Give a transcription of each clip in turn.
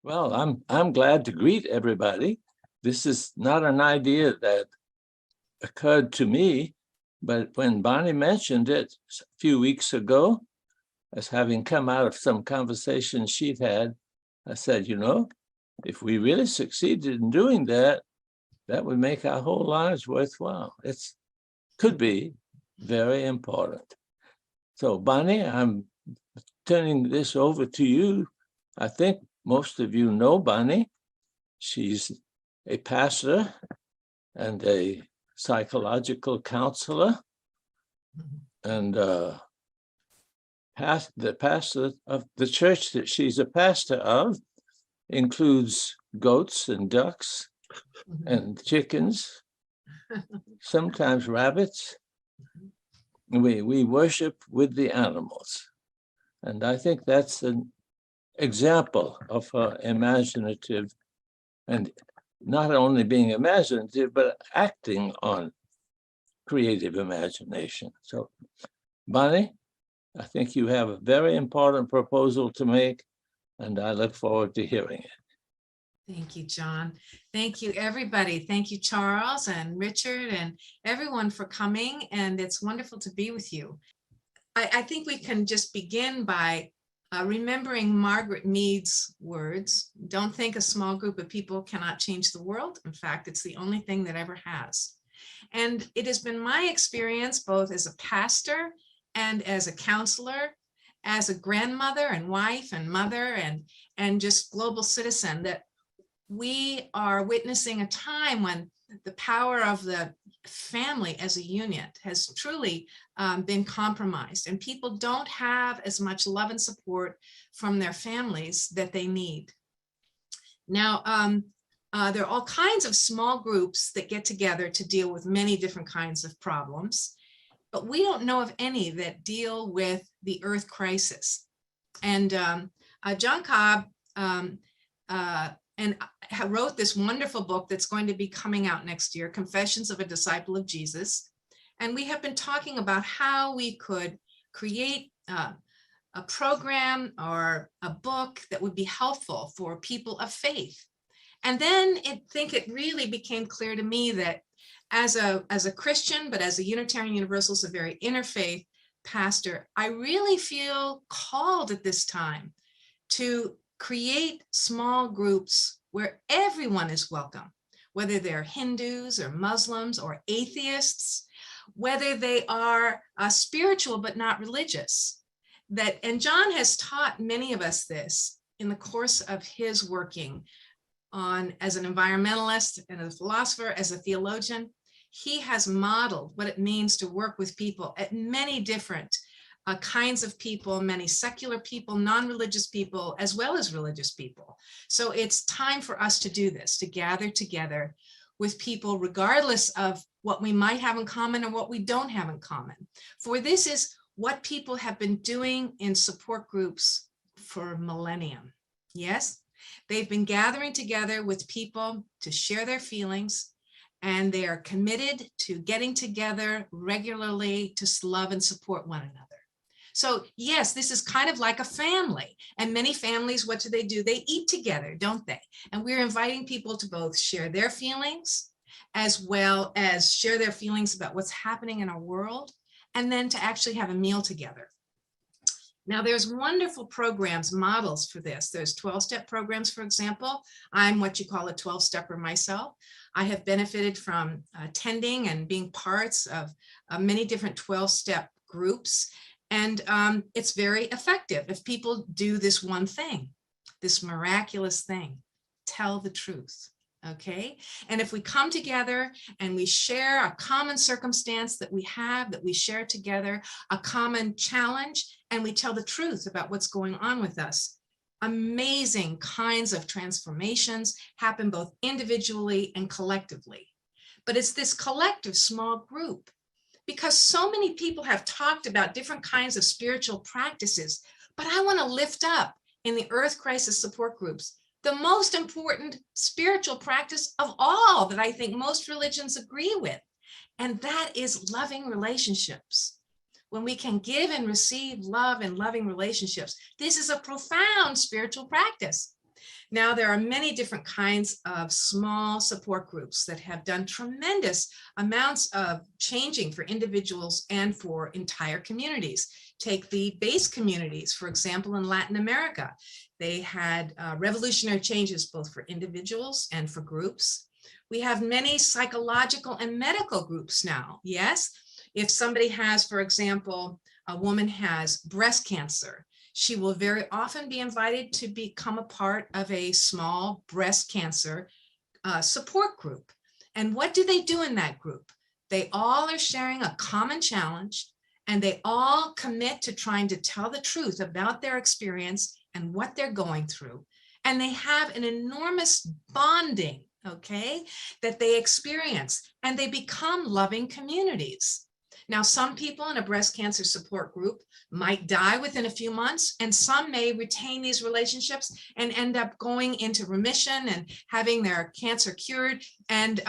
Well, I'm glad to greet everybody. This is not an idea that occurred to me, but when Bonnie mentioned it a few weeks ago, as having come out of some conversations she'd had, I said, if we really succeeded in doing that, that would make our whole lives worthwhile. It could be very important. So, Bonnie, I'm turning this over to you. I think most of you know Bonnie. She's a pastor and a psychological counselor, and the pastor of the church that she's a pastor of includes goats and ducks and chickens, sometimes rabbits. We worship with the animals. And I think that's an example of her imaginative, and not only being imaginative, but acting on creative imagination. So, Bonnie, I think you have a very important proposal to make, and I look forward to hearing it. Thank you, John. Thank you, everybody. Thank you, Charles and Richard and everyone for coming. And it's wonderful to be with you. I think we can just begin by remembering Margaret Mead's words. Don't think a small group of people cannot change the world. In fact, it's the only thing that ever has. And it has been my experience, both as a pastor and as a counselor, as a grandmother and wife and mother and just global citizen, that we are witnessing a time when the power of the family as a unit has truly been compromised, and people don't have as much love and support from their families that they need. Now, there are all kinds of small groups that get together to deal with many different kinds of problems, but we don't know of any that deal with the earth crisis. And John Cobb wrote this wonderful book that's going to be coming out next year, Confessions of a Disciple of Jesus. And we have been talking about how we could create a program or a book that would be helpful for people of faith. And then I think it really became clear to me that as a Christian, but as a Unitarian Universalist, a very interfaith pastor, I really feel called at this time to create small groups where everyone is welcome, whether they're Hindus or Muslims or atheists, whether they are spiritual but not religious. And John has taught many of us this in the course of his working on as an environmentalist and a philosopher, as a theologian. He has modeled what it means to work with people at many different kinds of people, many secular people, non-religious people, as well as religious people. So it's time for us to do this, to gather together with people, regardless of what we might have in common or what we don't have in common. For this is what people have been doing in support groups for millennium. Yes, they've been gathering together with people to share their feelings, and they are committed to getting together regularly to love and support one another. So yes, this is kind of like a family, and many families, what do? They eat together, don't they? And we're inviting people to both share their feelings as well as share their feelings about what's happening in our world, and then to actually have a meal together. Now, there's wonderful programs, models for this. There's 12-step programs, for example. I'm what you call a 12-stepper myself. I have benefited from attending and being parts of many different 12-step groups. And it's very effective if people do this one thing, this miraculous thing, tell the truth. Okay. And if we come together and we share a common circumstance that we have, that we share together, a common challenge, and we tell the truth about what's going on with us, amazing kinds of transformations happen both individually and collectively. But it's this collective small group, because so many people have talked about different kinds of spiritual practices, but I want to lift up in the Earth Crisis support groups the most important spiritual practice of all that I think most religions agree with, and that is loving relationships. When we can give and receive love in loving relationships, this is a profound spiritual practice. Now, there are many different kinds of small support groups that have done tremendous amounts of changing for individuals and for entire communities. Take the base communities, for example, in Latin America. They had revolutionary changes both for individuals and for groups. We have many psychological and medical groups now. Yes, if somebody has, for example, a woman has breast cancer, she will very often be invited to become a part of a small breast cancer support group. And what do they do in that group? They all are sharing a common challenge, and they all commit to trying to tell the truth about their experience and what they're going through. And they have an enormous bonding, okay, that they experience, and they become loving communities. Now, some people in a breast cancer support group might die within a few months, and some may retain these relationships and end up going into remission and having their cancer cured, and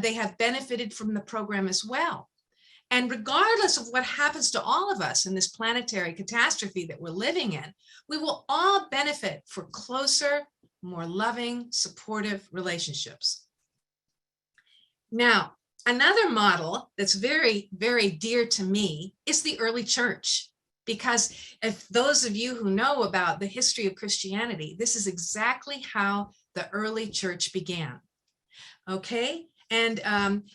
they have benefited from the program as well. And regardless of what happens to all of us in this planetary catastrophe that we're living in, we will all benefit for closer, more loving, supportive relationships. Now, another model that's very, very dear to me is the early church, because if those of you who know about the history of Christianity, this is exactly how the early church began. Okay, and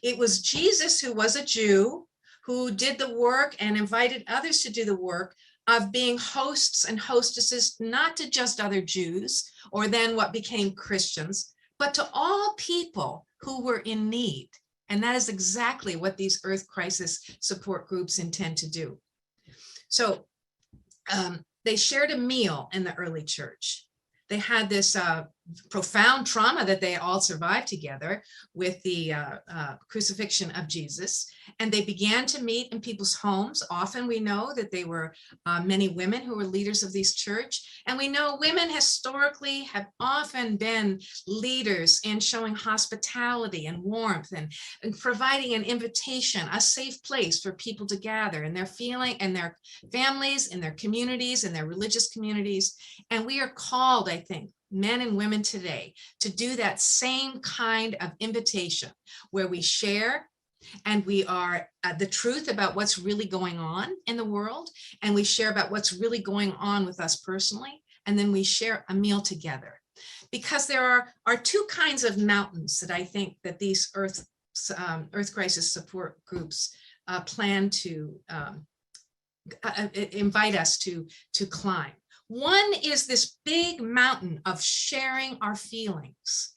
it was Jesus, who was a Jew, who did the work and invited others to do the work of being hosts and hostesses, not to just other Jews or then what became Christians, but to all people who were in need. And that is exactly what these Earth Crisis support groups intend to do. So they shared a meal in the early church. They had this profound trauma that they all survived together with the crucifixion of Jesus. And they began to meet in people's homes. Often we know that they were many women who were leaders of this church. And we know women historically have often been leaders in showing hospitality and warmth and providing an invitation, a safe place for people to gather in their feeling and their families, in their communities, in their religious communities. And we are called, I think, men and women today, to do that same kind of invitation where we share and we are the truth about what's really going on in the world, and we share about what's really going on with us personally, and then we share a meal together. Because there are two kinds of mountains that I think that these Earth Crisis support groups plan to invite us to climb. One is this big mountain of sharing our feelings.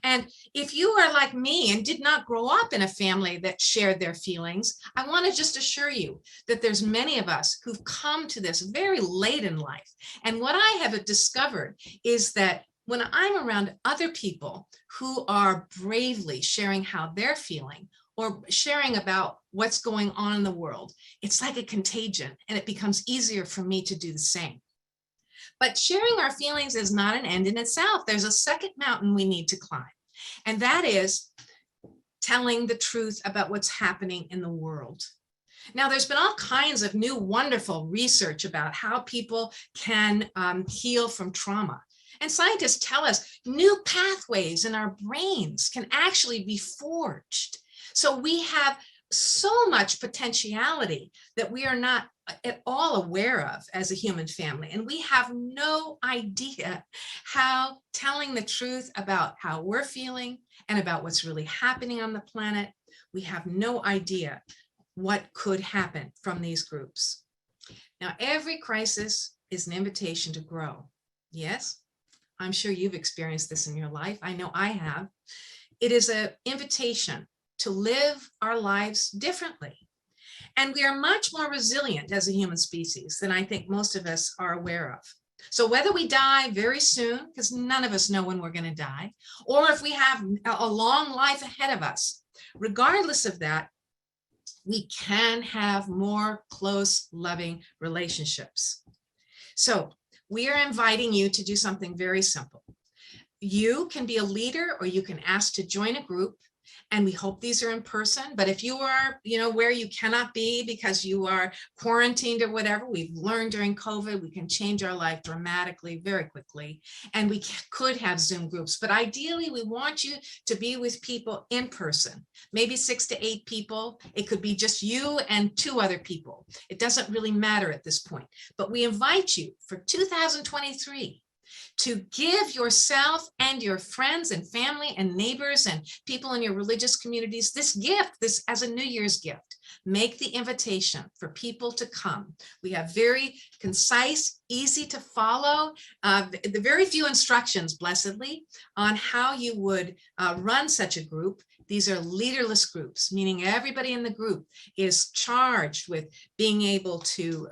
And if you are like me and did not grow up in a family that shared their feelings, I want to just assure you that there's many of us who've come to this very late in life. And what I have discovered is that when I'm around other people who are bravely sharing how they're feeling or sharing about what's going on in the world, it's like a contagion, and it becomes easier for me to do the same. But sharing our feelings is not an end in itself. There's a second mountain we need to climb, and that is telling the truth about what's happening in the world. Now, there's been all kinds of new wonderful research about how people can heal from trauma. And scientists tell us new pathways in our brains can actually be forged. So we have so much potentiality that we are not at all aware of as a human family. And we have no idea how telling the truth about how we're feeling and about what's really happening on the planet, we have no idea what could happen from these groups. Now, every crisis is an invitation to grow. Yes, I'm sure you've experienced this in your life. I know I have. It is an invitation to live our lives differently. And we are much more resilient as a human species than I think most of us are aware of. So whether we die very soon, because none of us know when we're going to die, or if we have a long life ahead of us, regardless of that, we can have more close, loving relationships. So we are inviting you to do something very simple. You can be a leader, or you can ask to join a group. And we hope these are in person, but if you are, where you cannot be because you are quarantined or whatever, we've learned during COVID, we can change our life dramatically, very quickly. And we could have Zoom groups, but ideally we want you to be with people in person, maybe 6 to 8 people. It could be just you and 2 other people. It doesn't really matter at this point, but we invite you for 2023 to give yourself and your friends and family and neighbors and people in your religious communities this gift, this as a New Year's gift. Make the invitation for people to come. We have very concise, easy to follow, the very few instructions, blessedly, on how you would run such a group. These are leaderless groups, meaning everybody in the group is charged with being able to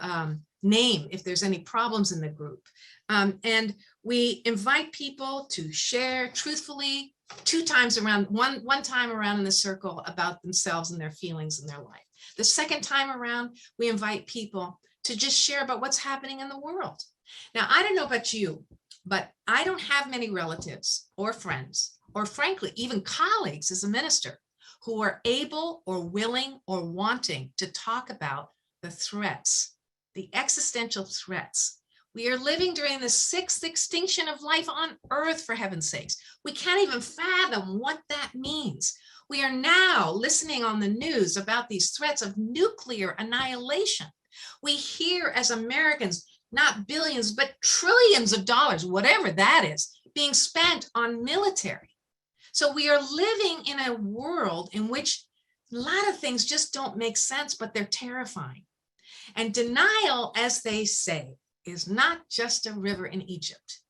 name if there's any problems in the group. And we invite people to share truthfully 2 times around, one time around in the circle about themselves and their feelings in their life. The second time around, we invite people to just share about what's happening in the world. Now, I don't know about you, but I don't have many relatives or friends, or frankly, even colleagues as a minister who are able or willing or wanting to talk about the threats, the existential threats. We are living during the 6th extinction of life on Earth, for heaven's sakes. We can't even fathom what that means. We are now listening on the news about these threats of nuclear annihilation. We hear as Americans, not billions, but trillions of dollars, whatever that is, being spent on military. So we are living in a world in which a lot of things just don't make sense, but they're terrifying. And denial, as they say, is not just a river in Egypt.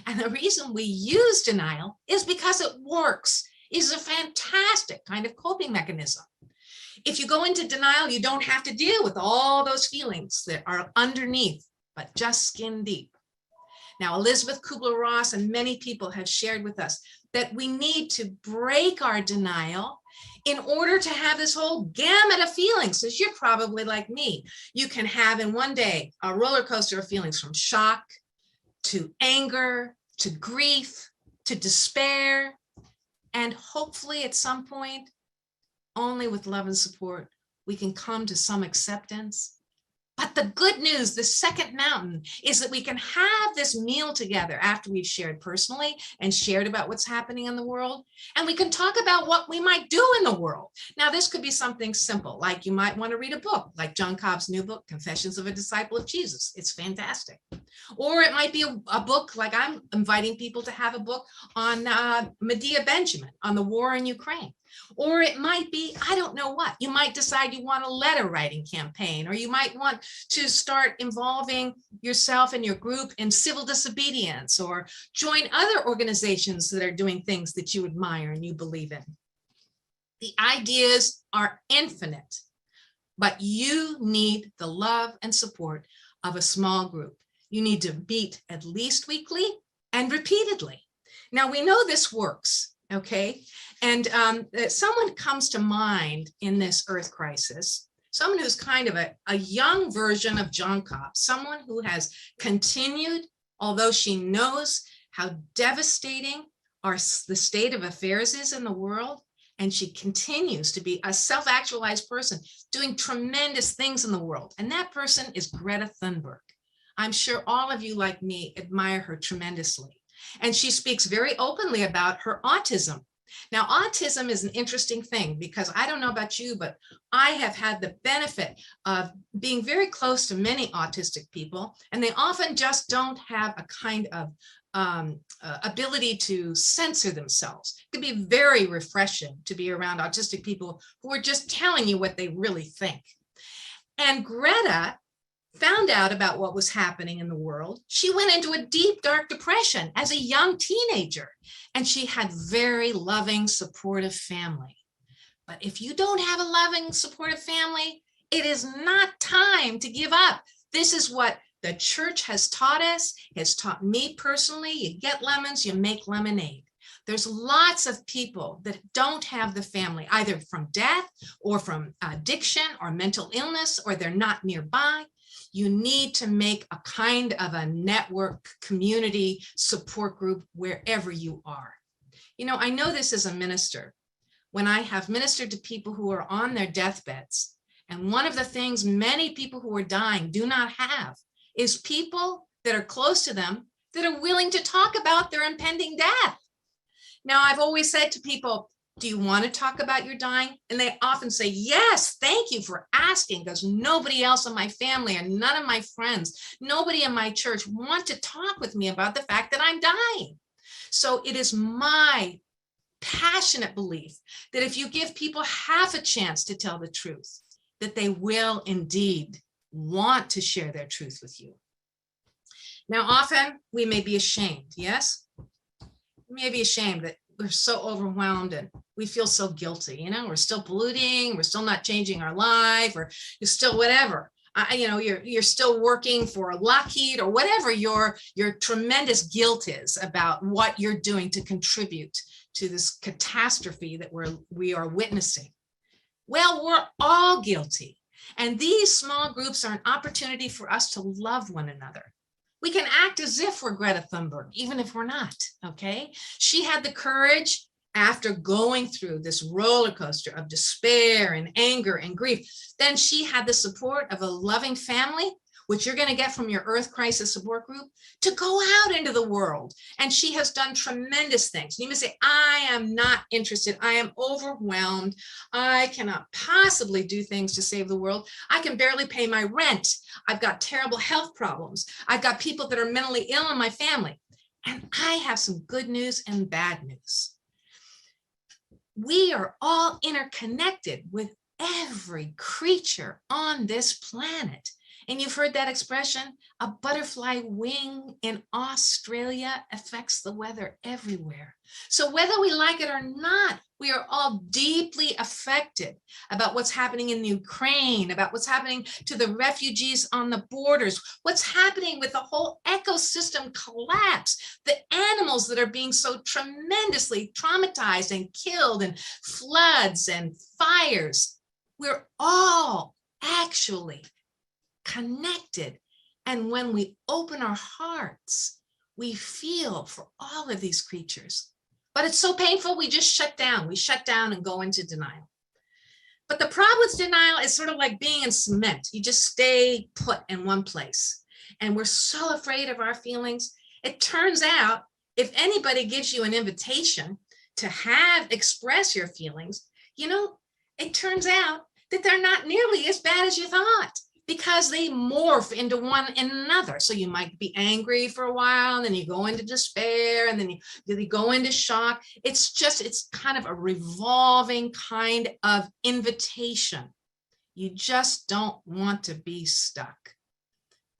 And the reason we use denial is because it works. It's a fantastic kind of coping mechanism. If you go into denial, you don't have to deal with all those feelings that are underneath, but just skin deep. Now, Elizabeth Kubler-Ross and many people have shared with us that we need to break our denial in order to have this whole gamut of feelings. So you're probably like me. You can have in one day a roller coaster of feelings, from shock to anger to grief to despair. And hopefully at some point, only with love and support, we can come to some acceptance. But the good news, the second mountain, is that we can have this meal together after we've shared personally and shared about what's happening in the world. And we can talk about what we might do in the world. Now, this could be something simple, like you might want to read a book, like John Cobb's new book, Confessions of a Disciple of Jesus. It's fantastic. Or it might be a book, like I'm inviting people to have a book on Medea Benjamin, on the war in Ukraine. Or it might be, I don't know what. You might decide you want a letter writing campaign, or you might want to start involving yourself and your group in civil disobedience, or join other organizations that are doing things that you admire and you believe in. The ideas are infinite, but you need the love and support of a small group. You need to meet at least weekly and repeatedly. Now, we know this works. Okay, and someone comes to mind in this earth crisis, someone who's kind of a young version of John Cobb, someone who has continued, although she knows how devastating the state of affairs is in the world, and she continues to be a self-actualized person doing tremendous things in the world. And that person is Greta Thunberg. I'm sure all of you, like me, admire her tremendously. And she speaks very openly about her autism. Now, autism is an interesting thing, because I don't know about you, but I have had the benefit of being very close to many autistic people, and they often just don't have a kind of ability to censor themselves. It can be very refreshing to be around autistic people who are just telling you what they really think. And Greta found out about what was happening in the world. She went into a deep, dark depression as a young teenager, and she had very loving, supportive family. But if you don't have a loving, supportive family, it is not time to give up. This is what the church has taught us, has taught me personally. You get lemons, you make lemonade. There's lots of people that don't have the family, either from death or from addiction or mental illness, or they're not nearby. You need to make a kind of a network, community support group wherever you are. You know, I know this as a minister, when I have ministered to people who are on their deathbeds. And one of the things many people who are dying do not have is people that are close to them that are willing to talk about their impending death. Now, I've always said to people, do you want to talk about your dying? And they often say, yes, thank you for asking, because nobody else in my family and none of my friends, nobody in my church want to talk with me about the fact that I'm dying. So it is my passionate belief that if you give people half a chance to tell the truth, that they will indeed want to share their truth with you. Now, often we may be ashamed, yes? We may be ashamed that we're so overwhelmed and we feel so guilty, you know, we're still polluting, we're still not changing our life, or you're still whatever. You know, you're still working for Lockheed or whatever your tremendous guilt is about what you're doing to contribute to this catastrophe that we are witnessing. Well, we're all guilty. And these small groups are an opportunity for us to love one another. We can act as if we're Greta Thunberg, even if we're not, okay? She had the courage after going through this roller coaster of despair and anger and grief. Then she had the support of a loving family, which you're going to get from your Earth Crisis Support Group, to go out into the world. And she has done tremendous things. You may say, I am not interested. I am overwhelmed. I cannot possibly do things to save the world. I can barely pay my rent. I've got terrible health problems. I've got people that are mentally ill in my family. And I have some good news and bad news. We are all interconnected with every creature on this planet. And you've heard that expression, a butterfly wing in Australia affects the weather everywhere. So whether we like it or not, we are all deeply affected about what's happening in Ukraine, about what's happening to the refugees on the borders, what's happening with the whole ecosystem collapse, the animals that are being so tremendously traumatized and killed, and floods and fires. We're all actually connected. And when we open our hearts, we feel for all of these creatures. But it's so painful, we just shut down. We shut down and go into denial. But the problem with denial is sort of like being in cement. You just stay put in one place. And we're so afraid of our feelings. It turns out, if anybody gives you an invitation to express your feelings, you know, it turns out that they're not nearly as bad as you thought, because they morph into one another. So you might be angry for a while, and then you go into despair, and then you go into shock. It's kind of a revolving kind of invitation. You just don't want to be stuck.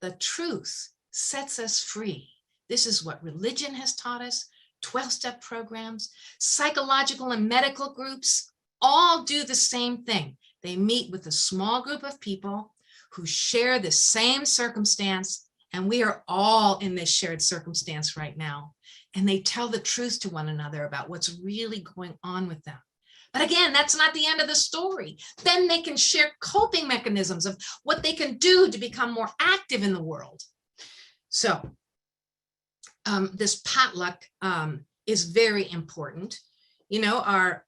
The truth sets us free. This is what religion has taught us. 12-step programs, psychological and medical groups all do the same thing. They meet with a small group of people who share the same circumstance, and we are all in this shared circumstance right now. And they tell the truth to one another about what's really going on with them. But again, that's not the end of the story. Then they can share coping mechanisms of what they can do to become more active in the world. So this potluck is very important. You know, our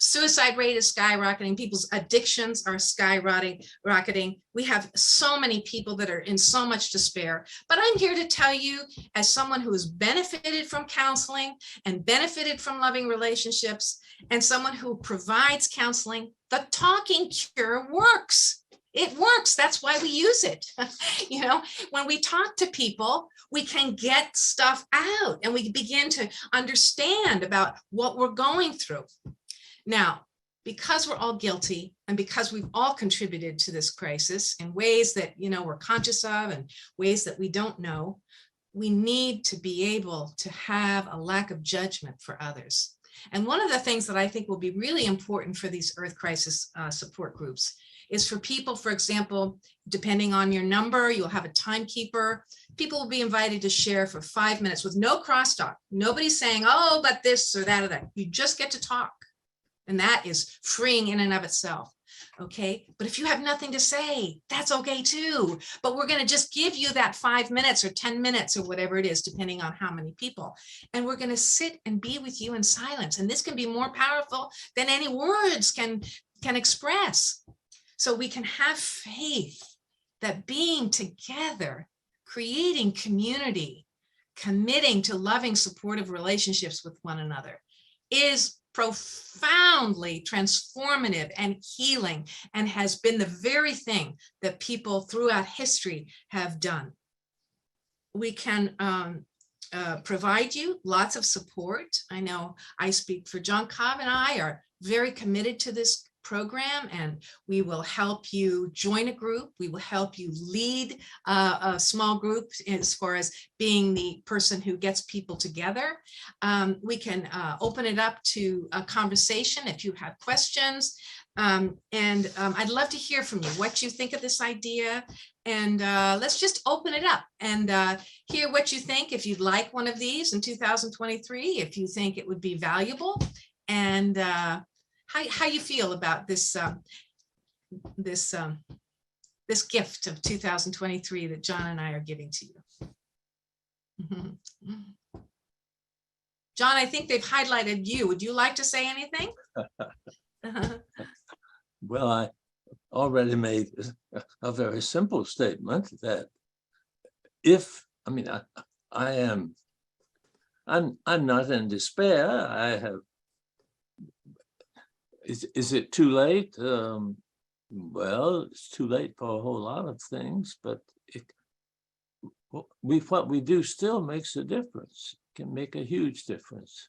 suicide rate is skyrocketing. People's addictions are skyrocketing. We have so many people that are in so much despair. But I'm here to tell you, as someone who has benefited from counseling and benefited from loving relationships, and someone who provides counseling, the talking cure works. It works. That's why we use it. You know, when we talk to people, we can get stuff out, and we begin to understand about what we're going through. Now, because we're all guilty, and because we've all contributed to this crisis in ways that, you know, we're conscious of and ways that we don't know, we need to be able to have a lack of judgment for others. And one of the things that I think will be really important for these Earth Crisis support groups is for people, for example, depending on your number, you'll have a timekeeper. People will be invited to share for 5 minutes with no crosstalk. Nobody's saying, oh, but this or that or that. You just get to talk. And that is freeing in and of itself. Okay, but if you have nothing to say, that's okay too. But we're going to just give you that 5 minutes or 10 minutes or whatever it is, depending on how many people. And we're going to sit and be with you in silence. And this can be more powerful than any words can express. So we can have faith that being together, creating community, committing to loving, supportive relationships with one another is profoundly transformative and healing, and has been the very thing that people throughout history have done. We can provide you lots of support. I know I speak for John Cobb, and I are very committed to this program, and we will help you join a group. We will help you lead a small group as far as being the person who gets people together. We can open it up to a conversation if you have questions. I'd love to hear from you, what you think of this idea. And let's just open it up and hear what you think. If you'd like one of these in 2023, if you think it would be valuable, and how you feel about this this gift of 2023 that John and I are giving to you. John, I think they've highlighted you. Would you like to say anything? Well, I already made a very simple statement that I'm not in despair. I have. Is it too late? Well, it's too late for a whole lot of things, but what we do still makes a difference. It can make a huge difference.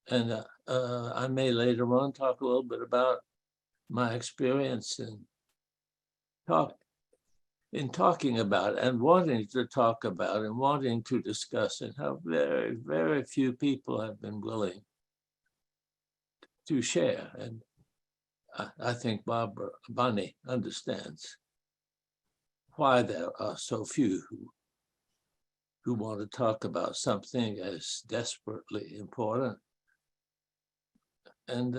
And I may later on talk a little bit about my experience in talking about and wanting to talk about and wanting to discuss, and how very, very few people have been willing to share. And I think Bonnie understands why there are so few who want to talk about something as desperately important. And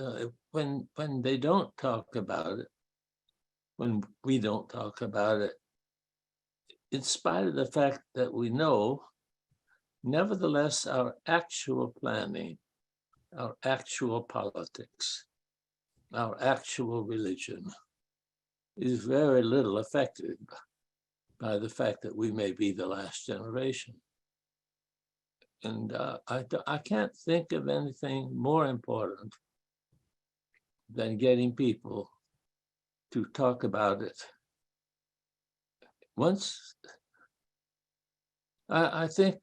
when they don't talk about it, when we don't talk about it, in spite of the fact that we know, nevertheless, our actual planning, our actual politics, our actual religion is very little affected by the fact that we may be the last generation. And I can't think of anything more important than getting people to talk about it. Once I think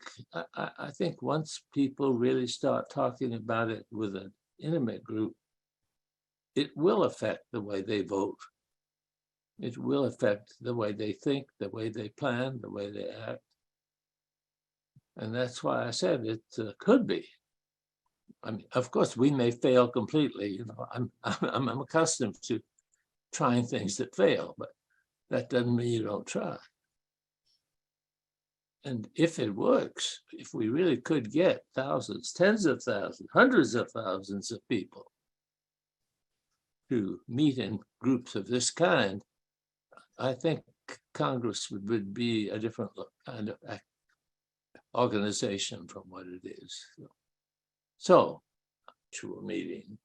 once people really start talking about it with an intimate group, it will affect the way they vote. It will affect the way they think, the way they plan, the way they act. And that's why I said it could be. I mean, of course, we may fail completely. You know, I'm accustomed to trying things that fail, but that doesn't mean you don't try. And if it works, if we really could get thousands, tens of thousands, hundreds of thousands of people to meet in groups of this kind, I think Congress would be a different kind of organization from what it is. So, actual meeting.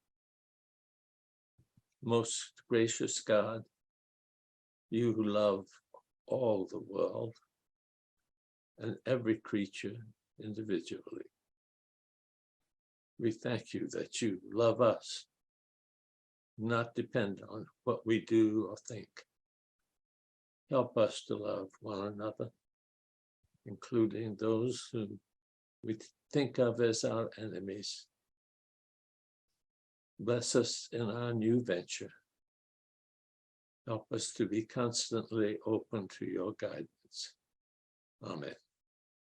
Most gracious God, you who love all the world and every creature individually, we thank you that you love us, not depend on what we do or think. Help us to love one another, including those whom we think of as our enemies. Bless us in our new venture. Help us to be constantly open to your guidance. Amen.